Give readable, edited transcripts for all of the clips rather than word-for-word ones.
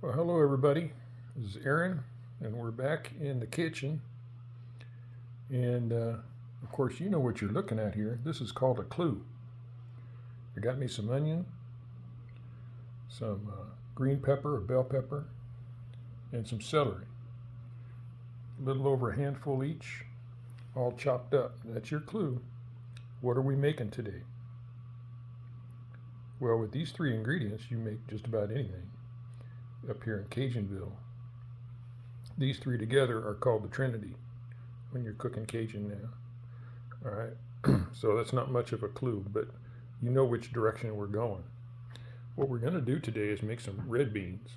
Well, hello everybody. This is Aaron, and we're back in the kitchen. And of course, you know what you're looking at here. This is called a clue. I got me some onion, some green pepper or bell pepper, and some celery. A little over a handful each, all chopped up. That's your clue. What are we making today? Well, with these three ingredients, you make just about anything up here in Cajunville. These three together are called the Trinity when you're cooking Cajun now. All right, so that's not much of a clue, but you know which direction we're going. What we're going to do today is make some red beans.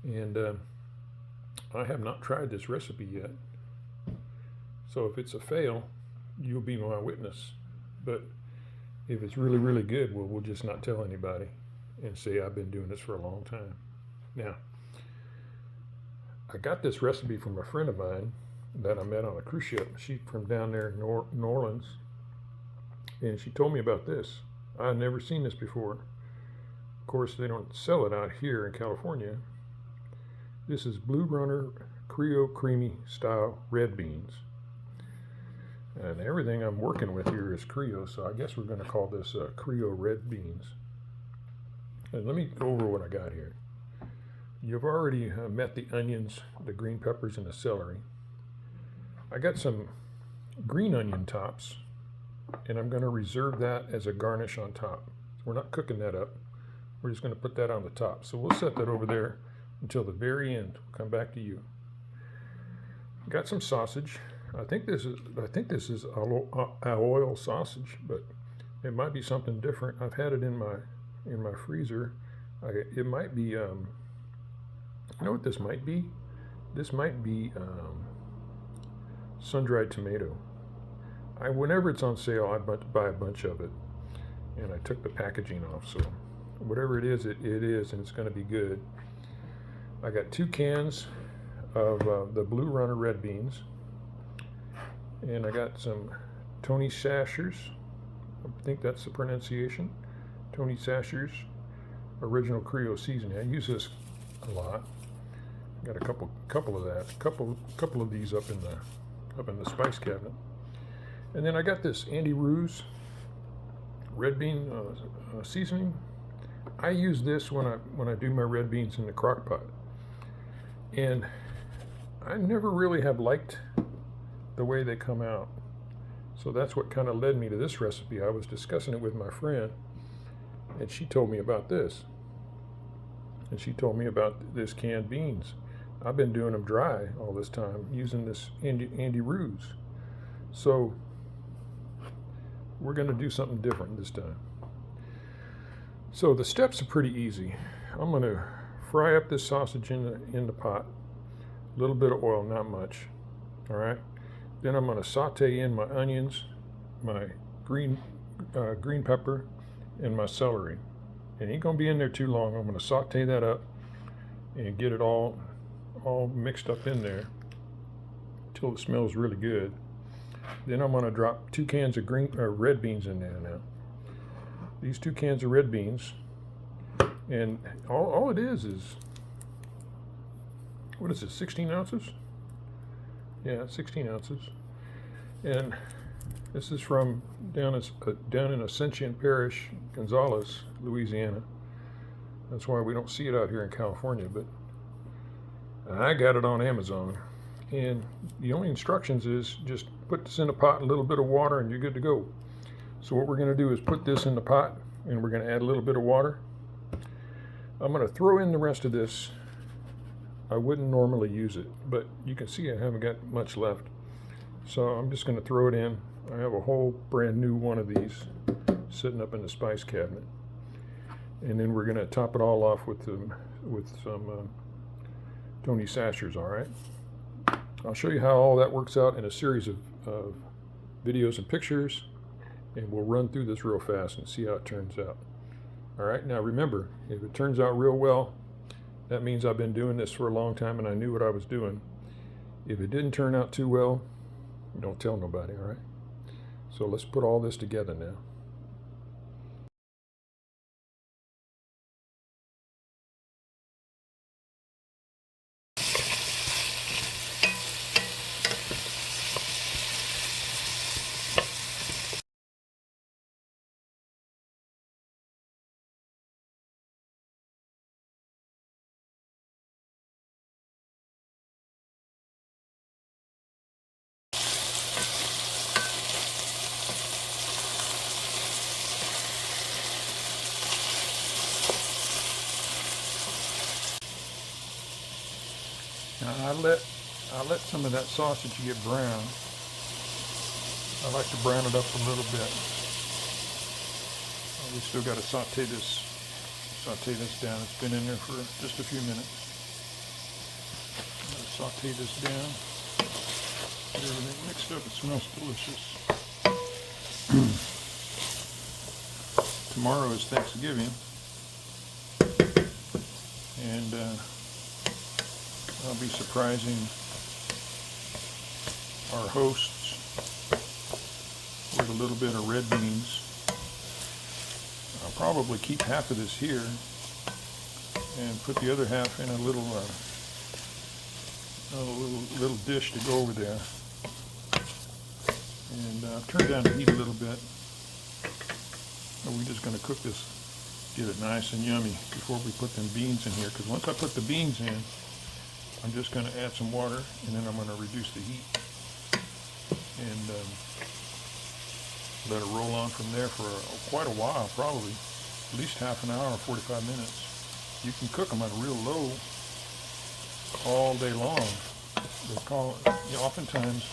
And I have not tried this recipe yet. So if it's a fail, you'll be my witness. But if it's really, really good, well, we'll just not tell anybody and say I've been doing this for a long time. Now, I got this recipe from a friend of mine that I met on a cruise ship. She's from down there in New Orleans, and she told me about this. I had never seen this before. Of course, they don't sell it out here in California. This is Blue Runner Creole Creamy Style Red Beans. And everything I'm working with here is Creole, so I guess we're going to call this Creole Red Beans. And let me go over what I got here. You've already met the onions, the green peppers, and the celery. I got some green onion tops, and I'm going to reserve that as a garnish on top. We're not cooking that up. We're just going to put that on the top. So we'll set that over there until the very end. We'll come back to you. Got some sausage. I think this is oil sausage, but it might be something different. I've had it in my freezer. It might be. You know what this might be? This might be sun-dried tomato. Whenever it's on sale, I buy a bunch of it, and I took the packaging off. So whatever it is, it is, and it's going to be good. I got 2 cans of the Blue Runner red beans, and I got some Tony Sacher's. I think that's the pronunciation. Tony Sacher's original Creole seasoning. I use this a lot. Got a couple of that, couple of these up in the spice cabinet, and then I got this Andy Rue's red bean seasoning. I use this when I do my red beans in the crock pot, and I never really have liked the way they come out. So that's what kind of led me to this recipe. I was discussing it with my friend, and she told me about this. And she told me about this canned beans. I've been doing them dry all this time using this Andy Rue's. So we're going to do something different this time. So the steps are pretty easy. I'm going to fry up this sausage in the pot. A little bit of oil, not much. All right. Then I'm going to saute in my onions, my green pepper, and my celery. It ain't going to be in there too long. I'm going to saute that up and get it all mixed up in there until it smells really good. Then I'm going to drop 2 cans of red beans in there now. These 2 cans of red beans, and all it is what is it, 16 ounces? Yeah, 16 ounces. And this is from down in Ascension Parish, Gonzales, Louisiana. That's why we don't see it out here in California, but I got it on Amazon. And the only instructions is just put this in a pot, a little bit of water, and you're good to go. So what we're going to do is put this in the pot, and we're going to add a little bit of water. I'm going to throw in the rest of this. I wouldn't normally use it, but you can see I haven't got much left. So I'm just going to throw it in. I have a whole brand new one of these sitting up in the spice cabinet. And then we're going to top it all off with some Tony Sacher's, all right? I'll show you how all that works out in a series of videos and pictures, and we'll run through this real fast and see how it turns out. All right, now remember, if it turns out real well, that means I've been doing this for a long time and I knew what I was doing. If it didn't turn out too well, don't tell nobody, all right? So let's put all this together now. Now I let some of that sausage get brown. I like to brown it up a little bit. We still got to saute this down. It's been in there for just a few minutes. Saute this down. Get everything mixed up. It smells delicious. Tomorrow is Thanksgiving, and I'll be surprising our hosts with a little bit of red beans. I'll probably keep half of this here and put the other half in a little dish to go over there. And turn down the heat a little bit. We're just going to cook this, get it nice and yummy before we put them beans in here. Because once I put the beans in, I'm just going to add some water, and then I'm going to reduce the heat and let it roll on from there for quite a while, probably at least half an hour or 45 minutes. You can cook them on real low all day long. They call it, oftentimes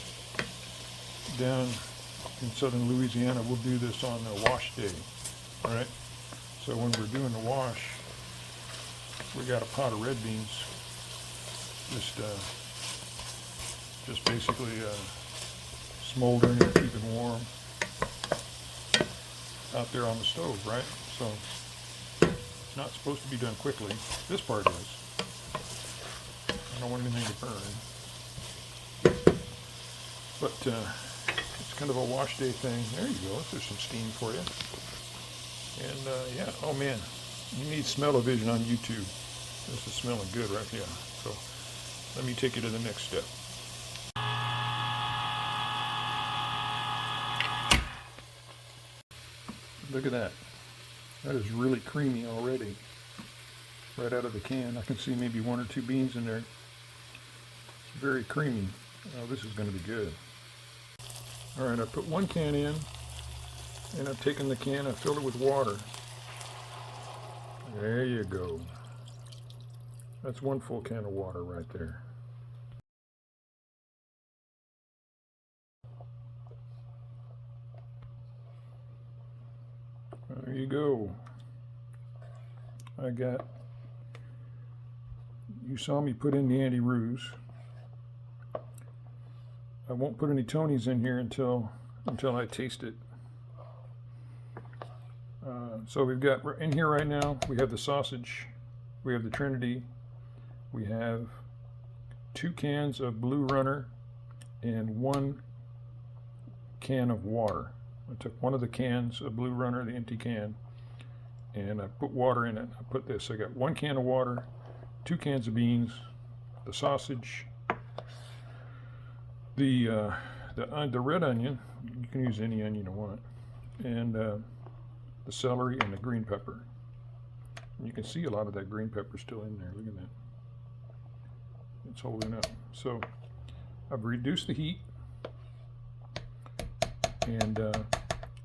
down in southern Louisiana, we'll do this on a wash day. All right, so when we're doing the wash, we got a pot of red beans, just basically smoldering and keeping warm out there on the stove, right? So it's not supposed to be done quickly. This part is. I don't want anything to burn, but it's kind of a wash day thing. There you go. There's some steam for you. And yeah, oh man, you need smell-o-vision on YouTube. This is smelling good right here. So let me take you to the next step. Look at that. That is really creamy already. Right out of the can. I can see maybe 1 or 2 beans in there. It's very creamy. Oh, this is going to be good. All right, I put 1 can in. And I've taken the can, I filled it with water. There you go. That's 1 full can of water right there. There you go. You saw me put in the anti-ruse. I won't put any Tonys in here until I taste it. So we've got in here right now, we have the sausage, we have the Trinity, we have 2 cans of Blue Runner and 1 can of water. I took 1 of the cans of Blue Runner, the empty can, and I put water in it. I got 1 can of water, 2 cans of beans, the sausage, the red onion, you can use any onion you want, and the celery and the green pepper. And you can see a lot of that green pepper still in there. Look at that. It's holding up. So I've reduced the heat, and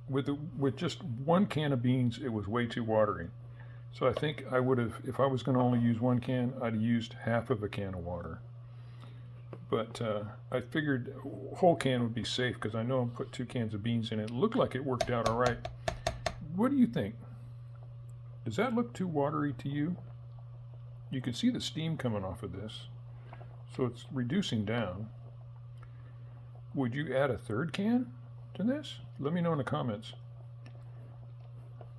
with just 1 can of beans, it was way too watery. So I think I would have, if I was going to only use 1 can, I'd have used half of a can of water. But I figured a whole can would be safe because I know I put 2 cans of beans in it. It looked like it worked out all right. What do you think? Does that look too watery to you? You can see the steam coming off of this, so it's reducing down. Would you add a 3rd can to this? Let me know in the comments.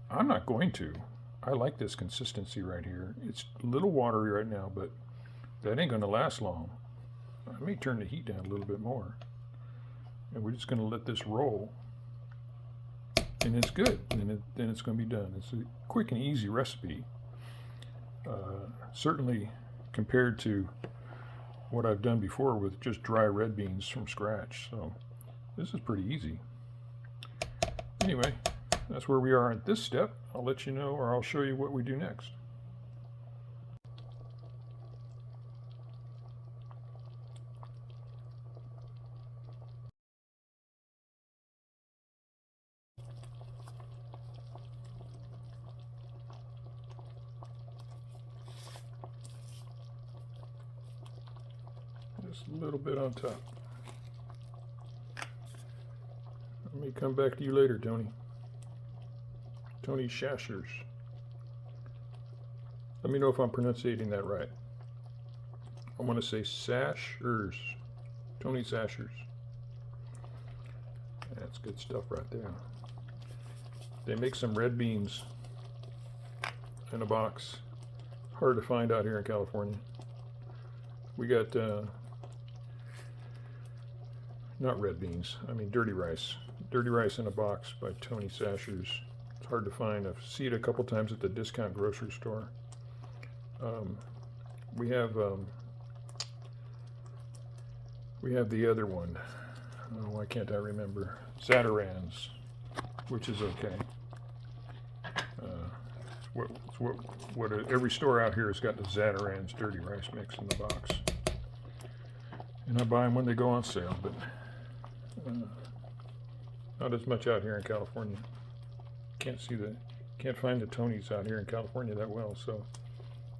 I'm not going to. I like this consistency right here. It's a little watery right now, but that ain't going to last long. Let me turn the heat down a little bit more. And we're just going to let this roll. And it's good. And then it's going to be done. It's a quick and easy recipe. Certainly compared to what I've done before with just dry red beans from scratch. So this is pretty easy. Anyway, that's where we are at this step. I'll let you know, or I'll show you what we do next. Just a little bit on top. Let me come back to you later, Tony. Tony Shashers. Let me know if I'm pronouncing that right. I want to say Sashers. Tony Sashers. That's good stuff right there. They make some red beans in a box. Hard to find out here in California. We got, not red beans, I mean dirty rice. Dirty rice in a box by Tony Sashers. It's hard to find. I've seen it a couple times at the discount grocery store. We have the other one. Oh, why can't I remember? Zatarans, which is okay. Every store out here has got the Zatarans dirty rice mix in the box, and I buy them when they go on sale. But not as much out here in California. Can't find the Tonys out here in California that well. So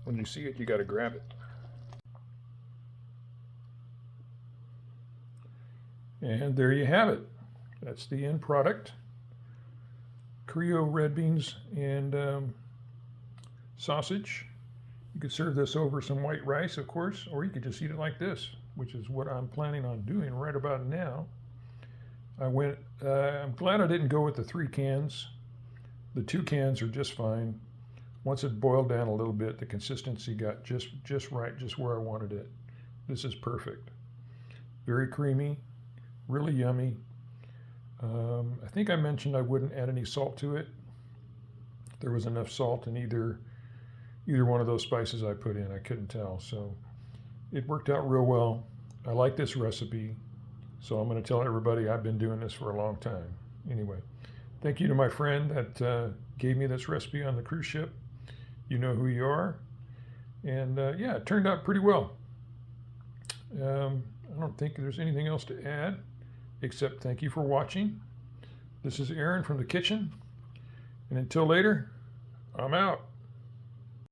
when you see it, you got to grab it. And there you have it. That's the end product. Creole red beans and sausage. You could serve this over some white rice, of course, or you could just eat it like this, which is what I'm planning on doing right about now. I'm glad I didn't go with the 3 cans. The 2 cans are just fine. Once it boiled down a little bit, the consistency got just right, just where I wanted it. This is perfect. Very creamy, really yummy. I think I mentioned I wouldn't add any salt to it. There was enough salt in either one of those spices I put in. I couldn't tell, so it worked out real well. I like this recipe, so I'm going to tell everybody I've been doing this for a long time. Anyway, thank you to my friend that gave me this recipe on the cruise ship. You know who you are. And yeah, it turned out pretty well. I don't think there's anything else to add, except thank you for watching. This is Aaron from the kitchen. And until later, I'm out.